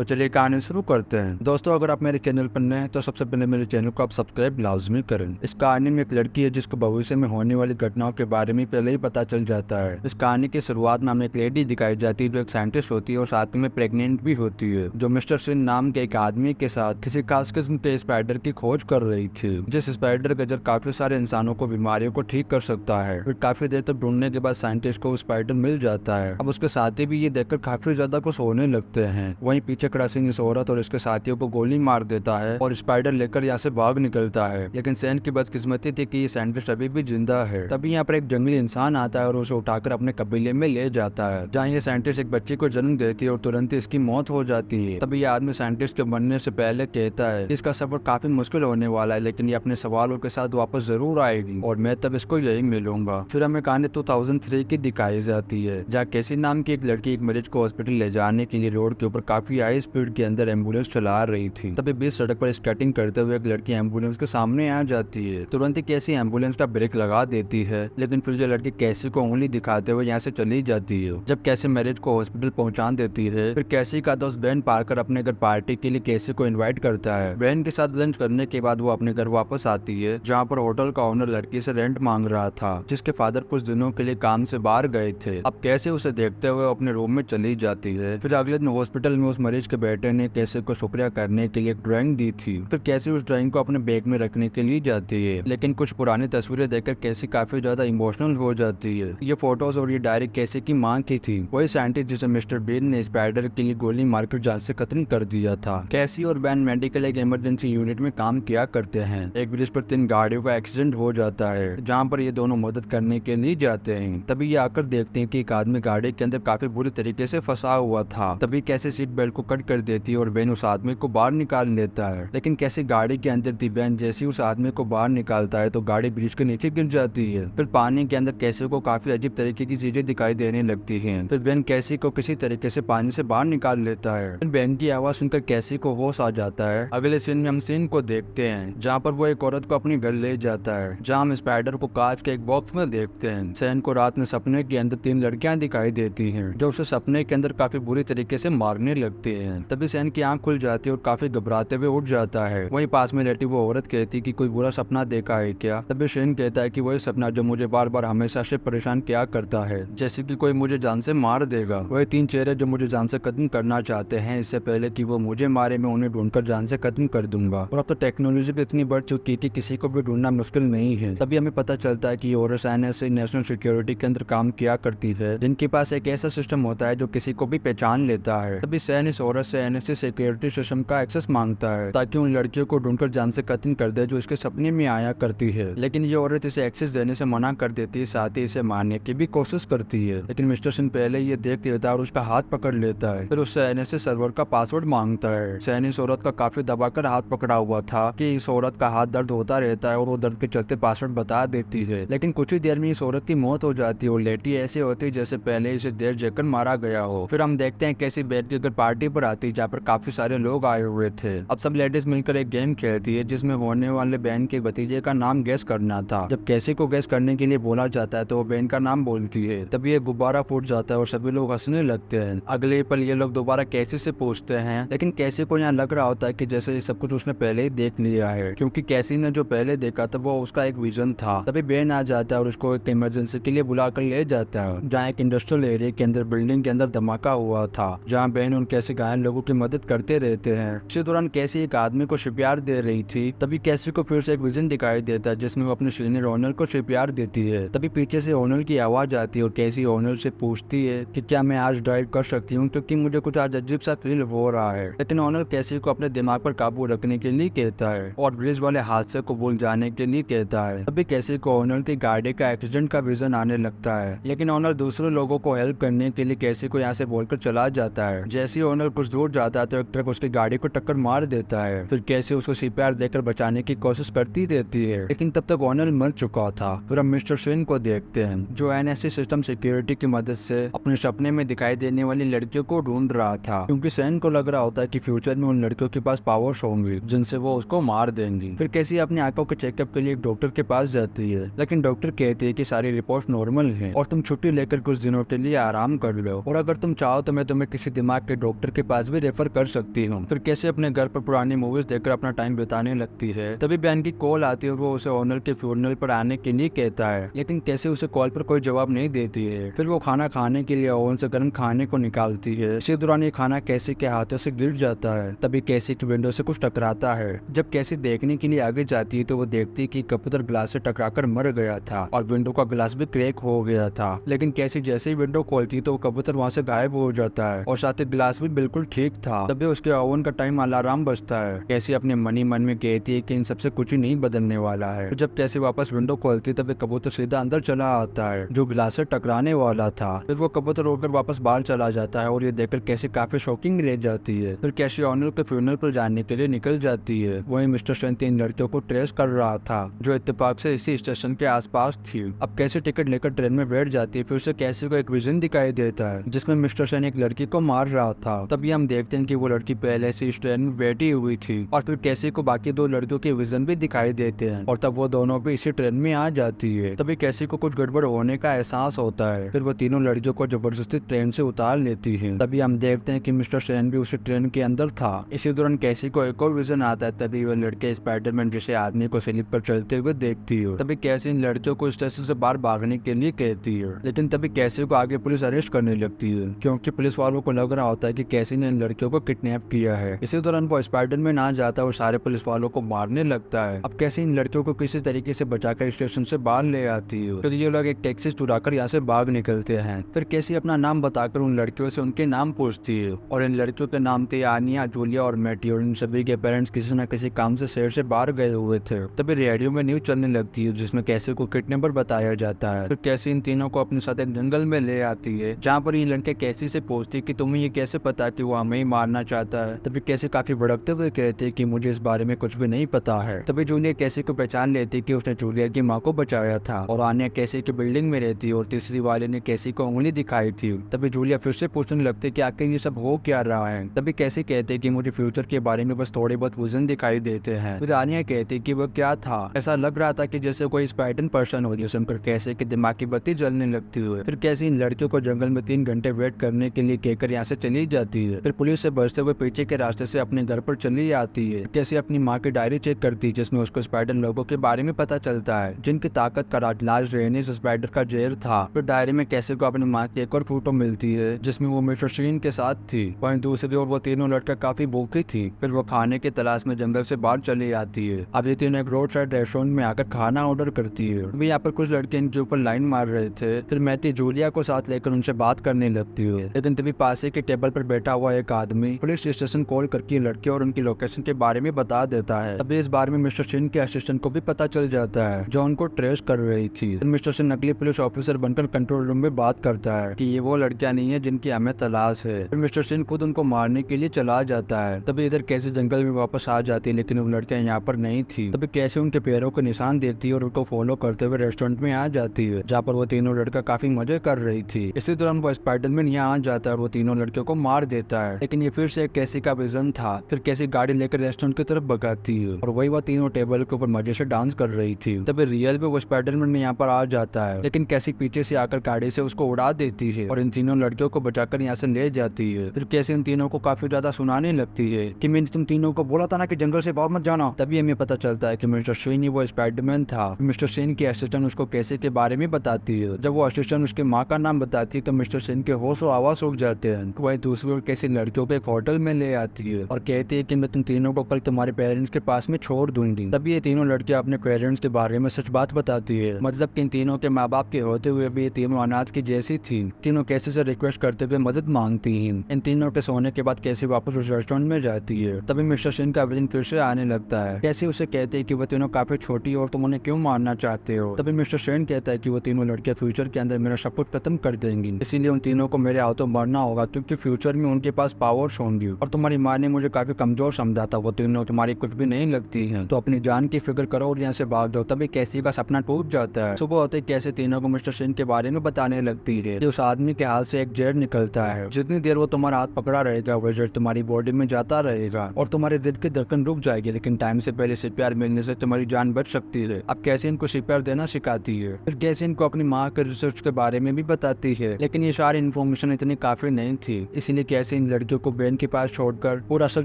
तो चलिए कहानी शुरू करते हैं। दोस्तों, अगर आप मेरे चैनल पर नए हैं तो सबसे पहले मेरे चैनल को आप सब्सक्राइब लाजमी करें। इस कहानी में एक लड़की है जिसको भविष्य में होने वाली घटनाओं के बारे में पहले ही पता चल जाता है। इस कहानी की शुरुआत में हमें एक लेडी दिखाई जाती है जो एक साइंटिस्ट होती है और साथ में प्रेग्नेंट भी होती है, जो मिस्टर सिन नाम के एक आदमी के साथ किसी खास किस्म के स्पाइडर की खोज कर रही थी, जिस स्पाइडर का जर काफी सारे इंसानों को बीमारियों को ठीक कर सकता है। फिर काफी देर तक ढूंढने के बाद साइंटिस्ट को स्पाइडर मिल जाता है। अब उसके साथी भी ये देखकर काफी ज्यादा खुश होने लगते हैं। वहीं पीछे खड़ा सिन इस औरत और इसके साथियों को गोली मार देता है और स्पाइडर लेकर यहाँ से भाग निकलता है। लेकिन सैन की बदकिस्मती थी कि ये साइंटिस्ट अभी भी जिंदा है। तभी यहाँ पर एक जंगली इंसान आता है और उसे उठाकर अपने कबीले में ले जाता है, जहाँ ये साइंटिस्ट एक बच्चे को जन्म देती है और तुरंत ही इसकी मौत हो जाती है। तभी ये आदमी साइंटिस्ट के बनने से पहले कहता है कि इसका सफर काफी मुश्किल होने वाला है, लेकिन ये अपने सवालों के साथ वापस जरूर आएगी और मैं तब इसको यही मिलूंगा। फिर हमें कहानी 2003 की दिखाई जाती है, जहाँ कैसी नाम की एक लड़की एक मरीज को हॉस्पिटल ले जाने के लिए रोड के ऊपर काफी हाई स्पीड के अंदर एम्बुलेंस चला रही थी। तभी बीच सड़क पर स्केटिंग करते हुए एक लड़की एम्बुलेंस के सामने आ जाती है। तुरंत ही कैसी एम्बुलेंस का ब्रेक लगा देती है, लेकिन फिर जो लड़की कैसी को उंगली दिखाते हुए यहाँ से चली जाती है। जब कैसी मैरिज को हॉस्पिटल पहुंचा देती है, फिर कैसी का दोस्त बेन पार्कर अपने घर पार्टी के लिए कैसी को इनवाइट करता है। बेन के साथ लंच करने के बाद वो अपने घर वापस आती है, जहाँ पर होटल का ओनर लड़की से रेंट मांग रहा था, जिसके फादर कुछ दिनों के लिए काम से बाहर गए थे। अब कैसे उसे देखते हुए अपने रूम में चली जाती है। फिर अगले दिन हॉस्पिटल में उस मरीज के बेटे ने कैसे को शुक्रिया करने के लिए एक ड्राइंग दी थी। फिर कैसे उस ड्राइंग को अपने बैग में रखने के लिए जाती है, लेकिन कुछ पुरानी तस्वीरें देखकर कैसे काफी ज्यादा इमोशनल हो जाती है। ये फोटोज और ये डायरी कैसे की माँ की थी, वही साइंटिस्ट जिसे मिस्टर बीन ने स्पाइडर के लिए गोली मारकर जान से खत्म कर दिया था। कैसी और बैन मेडिकल एक इमरजेंसी यूनिट में काम किया करते हैं। एक ब्रिज पर 3 गाड़ियों का एक्सीडेंट हो जाता है, जहाँ पर ये दोनों मदद करने के लिए जाते हैं। तभी ये आकर देखते हैं कि एक आदमी गाड़ी के अंदर काफी बुरी तरीके से फंसा हुआ था। तभी कैसे सीट बेल्ट को कट कर देती है और बेन उस आदमी को बाहर निकाल लेता है। लेकिन कैसे गाड़ी के अंदर थी बेन जैसे उस आदमी को बाहर निकालता है तो गाड़ी ब्रिज के नीचे गिर जाती है। फिर पानी के अंदर कैसे को काफी अजीब तरीके की चीजें दिखाई देने लगती हैं। फिर बेन कैसी को किसी तरीके से पानी से बाहर निकाल लेता है। फिर बेन की आवाज सुनकर कैसी को होश आ जाता है। अगले सीन में हम सीन को देखते हैं, जहाँ पर वो एक औरत को अपने घर ले जाता है, जहाँ हम स्पाइडर को कांच के एक बॉक्स में देखते हैं। सैन को रात में सपने के अंदर 3 लड़कियां दिखाई देती हैं, जो उसे सपने के अंदर काफी बुरी तरीके से मारने लगती हैं। तभी सैन की आंख खुल जाती है और काफी घबराते हुए उठ जाता है। वहीं पास में लेटी वो औरत कहती है कि कोई बुरा सपना देखा है क्या। तभी शेन कहता है कि वही सपना जो मुझे बार बार हमेशा से परेशान किया करता है, जैसे कि कोई मुझे जान से मार देगा। वही 3 चेहरे जो मुझे जान से खत्म करना चाहते हैं, इससे पहले कि वो मुझे मारे मैं उन्हें ढूंढकर जान से खत्म कर दूंगा। और अब तो टेक्नोलॉजी भी इतनी बढ़ चुकी है कि किसी को भी ढूंढना मुश्किल नहीं है। तभी हमें पता चलता है कि ये औरत NSA नेशनल सिक्योरिटी के अंदर काम किया करती है, जिनके पास एक ऐसा सिस्टम होता है जो किसी को भी पहचान लेता है। तभी सैन इस औरत से NSA सिक्योरिटी सिस्टम का एक्सेस मांगता है, ताकि उन लड़कियों को ढूंढकर जान से खत्म कर दे जो इसके सपने में आया करती है। लेकिन ये औरत इसे एक्सेस देने से मना कर देती है, साथ ही इसे मारने की भी कोशिश करती है। लेकिन मिस्टर सिंह पहले ये देख लेता है और उसका हाथ पकड़ लेता है। फिर उससे NSA सर्वर का पासवर्ड मांगता है। सैन इस औरत का काफी दबाकर हाथ पकड़ा हुआ था कि इस औरत का हाथ दर्द होता रहता है और वो दर्द के चलते पासवर्ड बता देती है। लेकिन कुछ ही देर में इस औरत की मौत हो जाती है और लेटी ऐसे होती है जैसे पहले इसे देर जगकर मारा गया हो। फिर हम देखते हैं कैसी बेट के घर पार्टी पर आती है, जहाँ पर काफी सारे लोग आए हुए थे। अब सब लेडीज मिलकर एक गेम खेलती है, जिसमें होने वाले बहन के भतीजे का नाम गैस करना था। जब कैसी को गैस करने के लिए बोला जाता है तो वो बहन का नाम बोलती है। तभी एक गुब्बारा फूट जाता है और सभी लोग हंसने लगते हैं। अगले पल ये लोग दोबारा कैसी से पूछते हैं, लेकिन कैसी को यहाँ लग रहा होता है कि जैसे ये सब कुछ उसने पहले ही देख लिया है, क्योंकि कैसी ने जो पहले देखा था वो उसका एक विजन था। तभी बेन आ जाता है और उसको एक इमरजेंसी के लिए बुलाकर ले जाता है, जहाँ एक इंडस्ट्रियल एरिया के अंदर बिल्डिंग के अंदर धमाका हुआ था, जहाँ बेन उन कैसे घायल लोगों की मदद करते रहते हैं। इसी दौरान कैसी एक आदमी को शिप्यार दे रही थी। तभी कैसी को फिर से एक विजन दिखाई देता है, जिसमें वो अपने सीनियर ओनर को शिप्यार देती है। तभी पीछे से ओनर की आवाज आती है और कैसी ओनर से पूछती है कि क्या मैं आज ड्राइव कर सकती हूँ, क्योंकि मुझे कुछ आज अजीब सा फील हो रहा है। लेकिन ओनर कैसी को अपने दिमाग पर काबू रखने के लिए कहता है और ब्रिज वाले हादसे को भूल जाने के लिए कहता है। तभी कैसी को ओनर की गाड़ी का एक्सीडेंट का विजन आने लगता है, लेकिन ओनर दूसरे लोगों को हेल्प करने के लिए कैसी को यहाँ से बोलकर चला जाता है। जैसे ओनर कुछ दूर जाता है तो एक ट्रक उसकी गाड़ी को टक्कर मार देता है। फिर कैसी उसको CPR देकर बचाने की कोशिश करती रहती है, लेकिन तब तक ओनर मर चुका था। फिर हम मिस्टर स्विन को देखते हैं, जो NSA सिस्टम सिक्योरिटी की मदद से अपने सपने में दिखाई देने वाली लड़कियों को ढूंढ रहा था, क्योंकि सैन को लग रहा होता है कि फ्यूचर में उन लड़कियों के पास पावर्स होंगी जिनसे वो उसको मार देंगी। फिर कैसी अपनी आंखों के चेकअप के लिए एक डॉक्टर के पास जाती है, लेकिन डॉक्टर कहती है कि सारी रिपोर्ट नॉर्मल है और तुम छुट्टी लेकर कुछ दिनों के लिए आराम कर लो, और अगर तुम चाहो तो मैं तुम्हें किसी दिमाग के डॉक्टर के पास भी रेफर कर सकती हूँ। फिर कैसे अपने घर पर पुरानी मूवीज देखकर अपना टाइम बिताने लगती है। तभी बहन की कॉल आती है और वो उसे ओनर के फ्यूनरल पर आने के लिए कहता है, लेकिन कैसे उसे कॉल पर कोई जवाब नहीं देती है। फिर वो खाना खाने के लिए ओवन से गर्म खाने को निकालती है। इसी दौरान ये खाना कैसी के हाथों से गिर जाता है। तभी कैसी की विंडो से कुछ टकराता है। जब कैसी देखने के लिए आगे जाती है तो वो देखती है कि कबूतर ग्लास से टकराकर मर गया था और विंडो का ग्लास भी क्रैक हो गया था। लेकिन कैसी जैसे ही विंडो खोलती है तो वो कबूतर वहाँ से गायब हो जाता है और साथ ही ग्लास भी बिल्कुल ठीक था। तभी उसके ओवन का टाइम अलार्म बजता है। कैसी अपने मन में कहती है कि इन सबसे कुछ ही नहीं बदलने वाला है। जब कैसी वापस विंडो खोलती है तभी कबूतर सीधा अंदर चला आता है जो ग्लास से टकराने वाला था। फिर वो कबूतर उड़कर वापस बाहर चला जाता है और ये देखकर कैसी काफी शॉकिंग रह जाती है। फिर कैसी ऑनर के फ्यूनरल पर जाने के लिए निकल जाती है। वहीं मिस्टर सेन 3 लड़कियों को ट्रेस कर रहा था जो इत्तेफाक से इसी स्टेशन के आसपास थी। अब कैसी टिकट लेकर ट्रेन में बैठ जाती है। फिर से कैसी को एक विजन दिखाई देता है जिसमें मिस्टर सेन एक लड़की को मार रहा था। तभी हम देखते हैं कि वो लड़की पहले से इस ट्रेन में बैठी हुई थी और फिर कैसी को बाकी 2 लड़कियों के विजन भी दिखाई देते हैं और तब वो दोनों भी इसी ट्रेन में आ जाती है। तभी कैसी को कुछ गड़बड़ होने का एहसास होता है। फिर वो तीनों लड़कियों को जबरदस्ती ट्रेन से उतार लेती है। तभी हम देखते हैं कि मिस्टर सेन भी उसी ट्रेन के अंदर था। इसी दौरान कैसी को एक और विजन आता है। तभी वो लड़के स्पाइडरमैन जैसे आदमी को स्लिप पर चलते हुए देखती है। तभी कैसी इन लड़कियों को स्टेशन से बाहर भागने के लिए कहती है। लेकिन तभी कैसी को आगे पुलिस अरेस्ट करने लगती है क्योंकि पुलिस वालों को लग रहा होता है कि कैसी ने इन लड़कियों को किडनैप किया है। इसी दौरान वो स्पाइडरमैन आ जाता है और सारे पुलिस वालों को मारने लगता है। अब कैसी इन लड़कियों को किसी तरीके से बचाकर स्टेशन से बाहर ले आती है। फिर ये लोग एक टैक्सी चुराकर यहाँ से भाग निकलते हैं। फिर कैसी अपना नाम बताकर उन लड़कियों से उनके नाम पूछती है और इन लड़कियों के नाम थे आनिया, जूलिया और मैटी और इन सभी के पेरेंट्स किसी न किसी काम से शहर से बाहर गए हुए थे। तभी रेडियो में न्यूज चलने लगती है जिसमें कैसी को किडनैपर बताया जाता है। फिर कैसी इन तीनों को अपने साथ एक जंगल में ले आती है जहाँ पर ये लड़के कैसी से पूछती है कि तुम्हें ये कैसे पता कि वो हमें ही मारना चाहता है। तभी कैसी काफी भड़कते हुए कहते हैं कि मुझे इस बारे में कुछ भी नहीं पता है। तभी जूलिया कैसी को पहचान लेती है कि उसने जूलिया की माँ को बचाया था और आनिया कैसी की बिल्डिंग में रहती है और तीसरी वाले ने कैसी को उंगली दिखाई थी। तभी जूलिया फिर से पूछने लगती है कि आखिर ये सब हो क्या रहा है। तभी कैसी कहते हैं कि मुझे फ्यूचर के बारे में बस थोड़े बहुत विजन दिखाई देते हैं। फिर आनिया कहती है कि वो क्या था। ऐसा लग रहा था कि जैसे कोई स्पाइडर पर्सन हो। सुनकर कैसे की दिमाग की बत्ती जलने लगती है। फिर कैसी इन लड़कियों को जंगल में 3 घंटे वेट करने के लिए कहकर यहाँ से चली जाती है। फिर पुलिस से बचते हुए पीछे के रास्ते से अपने घर पर चली आती है। कैसी अपनी माँ की डायरी चेक करती है जिसमें उसको स्पाइडर लोगों के बारे में पता चलता है जिनकी ताकत का राज रहने से स्पाइडर का जहर था। फिर डायरी में कैसी को अपनी माँ की एक और फोटो मिलती है जिसमें वो मिस्टर शीन के साथ थी। वहीं दूसरी ओर वो तीनों लड़कियां काफी भूखी थी। फिर वो खाने की तलाश में जंगल से बाहर चली आती है। अब ये तीनों एक रोड साइड रेस्टोरेंट में आकर खाना ऑर्डर करती है। अभी यहाँ पर कुछ लड़के इनके ऊपर लाइन मार रहे थे। फिर मैटी जूलिया को साथ लेकर उनसे बात करने लगती है। लेकिन तभी पास के टेबल पर बैठा हुआ एक आदमी पुलिस स्टेशन कॉल करके लड़के और उनकी लोकेशन के बारे में बता देता है। अभी इस बारे में मिस्टर सिंह के असिस्टेंट को भी पता चल जाता है जो उनको ट्रेस कर रही थी। मिस्टर सिंह नकली पुलिस ऑफिसर बनकर कंट्रोल रूम में बात करता है कि ये वो लड़कियां नहीं है जिनकी हमें तलाश है। फिर मिस्टर सिंह खुद उनको मारने के लिए चला जाता है। तभी इधर कैसे जंगल में वापस आ जाती है लेकिन वो लड़कियां यहाँ पर नहीं थी। तभी कैसे उनके पैरों के निशान देखती है और उनको फॉलो करते हुए रेस्टोरेंट में आ जाती है जहाँ पर वो तीनों लड़का काफी मजे कर रही थी। इसी दौरान वो स्पाइडरमैन यहाँ आ जाता है और वो तीनों लड़कियों को मार देता है। लेकिन ये फिर से एक कैसी का विजन था। फिर कैसी गाड़ी लेकर रेस्टोरेंट की तरफ भगाती है और वही वो तीनों टेबल के ऊपर मजे से डांस कर रही थी। तभी रियल में वो स्पाइडरमैन यहाँ पर आ जाता है लेकिन कैसी पीछे से आकर गाड़ी से उसको उड़ा देती है और इन तीनों लड़कियों को बचाकर यहाँ से ले जाती है। फिर कैसी इन तीनों को काफी ज्यादा सुनाने लगती है कि मैंने तुम तीनों को बोला था ना कि जंगल से बाहर मत जाना। तभी हमें पता चलता है कि मिस्टर सिंह ही वो स्पाइडरमैन था। मिस्टर सिंह की असिस्टेंट उसको कैसे के बारे में बताती है। जब वो असिस्टेंट उसके माँ का नाम बताती है तो मिस्टर सिंह के होश और आवाज उठ जाते हैं। वही दूसरी ओर कैसी लड़कियों को एक होटल में ले आती है और कहती है कि मैं तुम तीनों को कल तुम्हारे पेरेंट्स के पास में छोड़ दूंगी। तभी ये तीनों लड़कियां अपने पेरेंट्स के बारे में सच बात बताती है। मतलब कि इन तीनों के माँ बाप के होते हुए भी ये तीनों अनाथ की जैसी थी। तीनों कैसे से रिक्वेस्ट करते हुए मदद मांगती हैं। इन तीनों के सोने के बाद कैसे वापस उस रेस्टोरेंट में जाती है। तभी मिस्टर सिंह का विजन फिर से आने लगता है। कैसे उसे कहते हैं कि वो तीनों काफी छोटी और तुम उन्हें क्यों मारना चाहते हो। तभी मिस्टर सिंह कहता है कि वो तीनों लड़कियां फ्यूचर के अंदर मेरा सब कुछ खत्म कर देंगी, इसीलिए उन तीनों को मेरे हाथों मरना होगा क्योंकि फ्यूचर में उनके पास पावर्स होंगी। और तुम्हारी माँ ने मुझे काफी कमजोर समझा था। वो तीनों तुम्हारी कुछ भी नहीं लगती है, तो अपनी जान की फिक्र करो और यहाँ से भाग जाओ। तभी कैसी का सपना टूट जाता है। सुबह होते कैसे तीनों को मिस्टर सिंह के बारे में बताने लगती है कि उस आदमी के हाथ से एक जहर निकलता है। जितनी देर वो तुम्हारा हाथ पकड़ा रहेगा वो जहर तुम्हारी बॉडी में जाता रहेगा और तुम्हारे दिल की धड़कन रुक जाएगी, लेकिन टाइम से पहले सीपीआर मिलने से तुम्हारी जान बच सकती है। अब कैसे इनको सीपीआर देना सिखाती है। फिर कैसे इनको अपनी माँ के रिसर्च के बारे में भी बताती है, लेकिन ये सारी इन्फॉर्मेशन इतनी काफी नहीं थी, इसीलिए कैसे कैसे इन लड़कियों को बेन के पास छोड़कर पूरा सच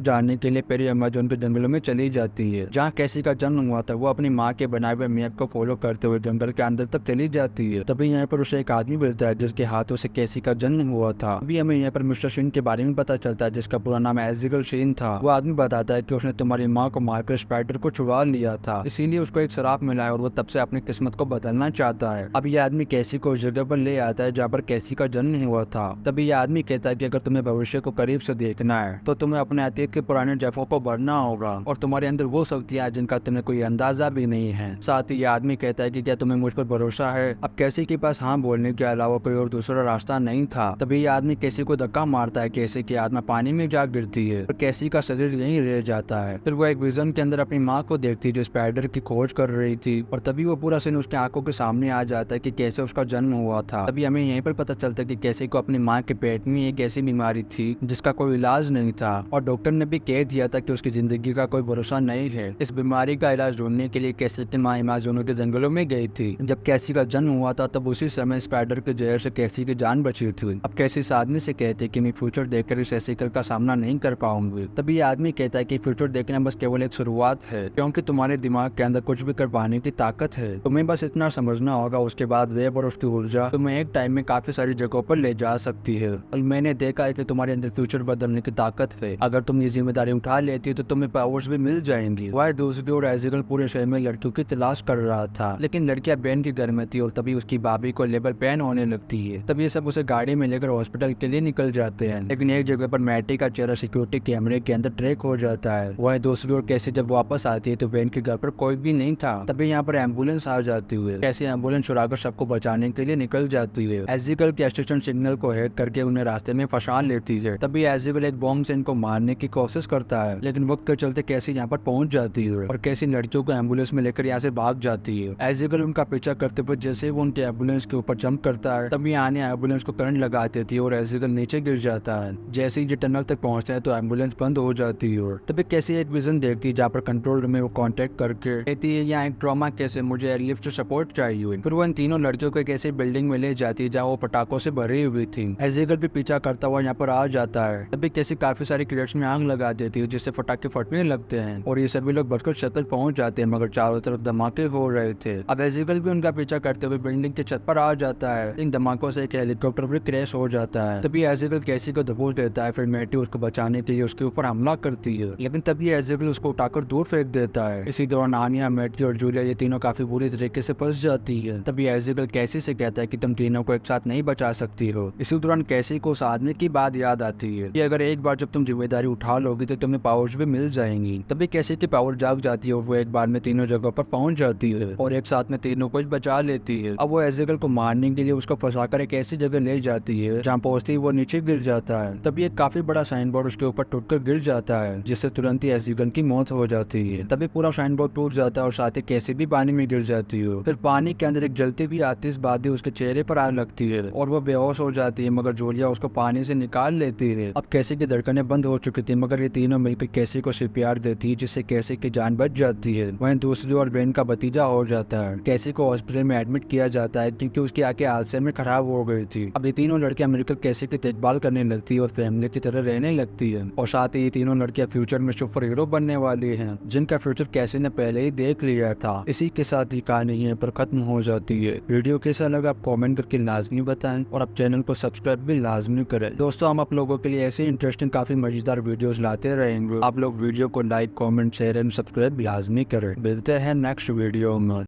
जानने के लिए पेरी अमेज़न के जंगलों में चली जाती है। जहाँ कैसी का जन्म हुआ था वो अपनी माँ के बनाए हुए मैप को फॉलो करते हुए जंगल के अंदर तक चली जाती है। तभी यहाँ पर उसे एक आदमी मिलता है जिसके हाथों से कैसी का जन्म हुआ था। अभी हमें यहाँ पर मिस्टर शिन के बारे में पता चलता है जिसका पूरा नाम एजिकल शिन था। वो आदमी बताता है कि उसने तुम्हारी माँ को मारकर स्पाइडर को छुड़ा लिया था, इसीलिए उसको एक श्राप मिला है और वो तब से अपनी किस्मत को बदलना चाहता है। अब ये आदमी कैसी को उस जगह पर ले आता है जहाँ पर कैसी का जन्म हुआ था। तभी ये आदमी कहता है कि अगर तुम्हें भविष्य को करीब से देखना है तो तुम्हें अपने अतीत के पुराने जफों को भरना होगा और तुम्हारे अंदर वो शक्तियां जिनका तुम्हें कोई अंदाजा भी नहीं है। साथ ही ये आदमी कहता है कि क्या तुम्हें मुझ पर भरोसा है। अब कैसी के पास हाँ बोलने के अलावा कोई और दूसरा रास्ता नहीं था। तभी ये आदमी कैसी को धक्का मारता है। कैसी की आत्मा पानी में जा गिरती है और कैसी का शरीर यहीं रह जाता है। फिर वो एक विजन के अंदर अपनी माँ को देखती है जो स्पाइडर की खोज कर रही थी और तभी वो पूरा सीन उसकी आंखों के सामने आ जाता है कि कैसे उसका जन्म हुआ था। तभी हमें यहीं पर पता चलता है कि कैसे को अपनी माँ के पेट में एक ऐसी बीमारी थी जिसका कोई इलाज नहीं था और डॉक्टर ने भी कह दिया था कि उसकी जिंदगी का कोई भरोसा नहीं है। इस बीमारी का इलाज ढूंढने के लिए कैसी की माँ अमेज़न के जंगलों में गई थी। जब कैसी का जन्म हुआ था तब उसी समय स्पाइडर के जहर से कैसी की जान बची थी। अब कैसी इस आदमी से कहते कि मैं फ्यूचर देखकर इस एसिकल का सामना नहीं कर पाऊंगी। तभी आदमी कहता है कि फ्यूचर देखना बस केवल एक शुरुआत है, क्योंकि तुम्हारे दिमाग के अंदर कुछ भी कर पाने की ताकत है। तुम्हें बस इतना समझना होगा, उसके बाद वेब और उसकी ऊर्जा तुम्हें एक टाइम में काफी सारी जगहों पर ले जा सकती है। और मैंने देखा है कि तुम्हारे अंदर फ्यूचर बदलने की ताकत है। अगर तुम ये जिम्मेदारी उठा लेती हो तो तुम्हें पावर्स भी मिल जाएंगी। वह दूसरी ओर एजिकल पूरे शहर में लड़कियों की तलाश कर रहा था, लेकिन लड़कियां बेन के घर में थी और तभी उसकी भाभी को लेबर पेन होने लगती है। तब ये सब उसे गाड़ी में लेकर हॉस्पिटल के लिए निकल जाते हैं, लेकिन एक जगह पर मैटी का चेहरा सिक्योरिटी कैमरे के अंदर ट्रैक हो जाता है। वह दूसरी ओर कैसे जब वापस आती है तो बेन के घर पर कोई भी नहीं था। तभी यहाँ पर एम्बुलेंस आ जाती है। कैसे एम्बुलेंस चुराकर सबको बचाने के लिए निकल जाती है। एजिकल के स्टेशन सिग्नल को हैक करके उन्हें रास्ते में फंसा लेती है। तभी एजिकल एक बॉम्ब से इनको मारने की कोशिश करता है, लेकिन वक्त के चलते कैसी यहाँ पर पहुंच जाती है और कैसी लड़कियों को एम्बुलेंस में लेकर यहाँ से भाग जाती है। एजिकल उनका पीछा करते हुए जैसे वो उनके एम्बुलेंस के ऊपर जंप करता है तभी आने एम्बुलेंस को करंट लगा देती है और एजिकल नीचे गिर जाता है। जैसे ही ये टनल तक पहुंचता है तो एम्बुलेंस बंद हो जाती है। तभी कैसी एक विजन देखती है जहाँ पर कंट्रोल रूम में वो कांटेक्ट करके कहती है यहाँ एक ट्रॉमा कैसे मुझे एयरलिफ्ट सपोर्ट चाहिए। फिर वो इन तीनों लड़कियों को एक ऐसी बिल्डिंग में ले जाती है जहाँ वो पटाखों से भरी हुई थी। एजिकल भी पीछा करता हुआ यहाँ पर आ जाता है। तभी कैसी काफी सारी क्रेट्स में आग लगा देती है जिससे पटाखे फटने लगते हैं और ये सभी लोग बचकर छत पर पहुंच जाते हैं, मगर चारों तरफ धमाके हो रहे थे। अब एजिकल भी उनका पीछा करते हुए बिल्डिंग के छत पर आ जाता है। इन धमाकों से एक हेलीकॉप्टर भी क्रैश हो जाता है। तभी एजिकल कैसी को दबोच देता है। फिर मैटी उसको बचाने के लिए उसके ऊपर हमला करती है, लेकिन तभी एजिकल उसको उठाकर दूर फेंक देता है। इसी दौरान आनिया, मैटी और जूलिया ये तीनों काफी बुरी तरीके से फंस जाती है। तभी एजिकल कैसी से कहता है कि तुम तीनों को एक साथ नहीं बचा सकती हो। इसी दौरान कैसी को उस आदमी की बात याद आती है कि अगर एक बार जब तुम जिम्मेदारी उठा लोगी तो तुम्हें पावर्स भी मिल जाएंगी। तभी कैसी की पावर जाग जाती है और वो एक बार में तीनों जगहों पर पहुंच जाती है और एक साथ में तीनों को बचा लेती है। अब वो एजिकल को मारने के लिए उसको फंसाकर एक ऐसी जगह ले जाती है जहाँ पहुंचती ही वो नीचे गिर जाता है। तभी एक काफी बड़ा साइन बोर्ड उसके ऊपर टूटकर गिर जाता है जिससे तुरंत ही एजिकल की मौत हो जाती है। तभी पूरा साइन बोर्ड टूट जाता है और साथ ही कैसी भी पानी में गिर जाती है। फिर पानी के अंदर एक जलती हुई आतिशबाजी उसके चेहरे पर आने लगती है और वो बेहोश हो जाती है, मगर जूलिया उसको पानी से निकाल लेती है। अब कैसी की धड़कनें बंद हो चुकी थी, मगर ये तीनों मिलकर कैसी को सीपीआर देती है जिससे कैसी की जान बच जाती है। वहीं दूसरी ओर बेन का भतीजा हो जाता है। कैसी को हॉस्पिटल में एडमिट किया जाता है क्योंकि उसकी आंखें हादसे में खराब हो गई थी। अब ये तीनों लड़कियां मिलकर कैसी की देखभाल करने लगती है और फैमिली की तरह रहने लगती है और साथ ही ये तीनों लड़कियां फ्यूचर में सुपर हीरो बनने वाली हैं जिनका फ्यूचर कैसी ने पहले ही देख लिया था। इसी के साथ ही कहानी यहीं पर खत्म हो जाती है। वीडियो कैसा लगा आप कमेंट करके लाजमी बताएं और आप चैनल को सब्सक्राइब भी लाजमी करें। दोस्तों हम आप लोगों के लिए ऐसे इंटरेस्टिंग काफी मजेदार वीडियोस लाते रहेंगे। आप लोग वीडियो को like, comment, share and subscribe लाजमी करें। मिलते हैं नेक्स्ट वीडियो में।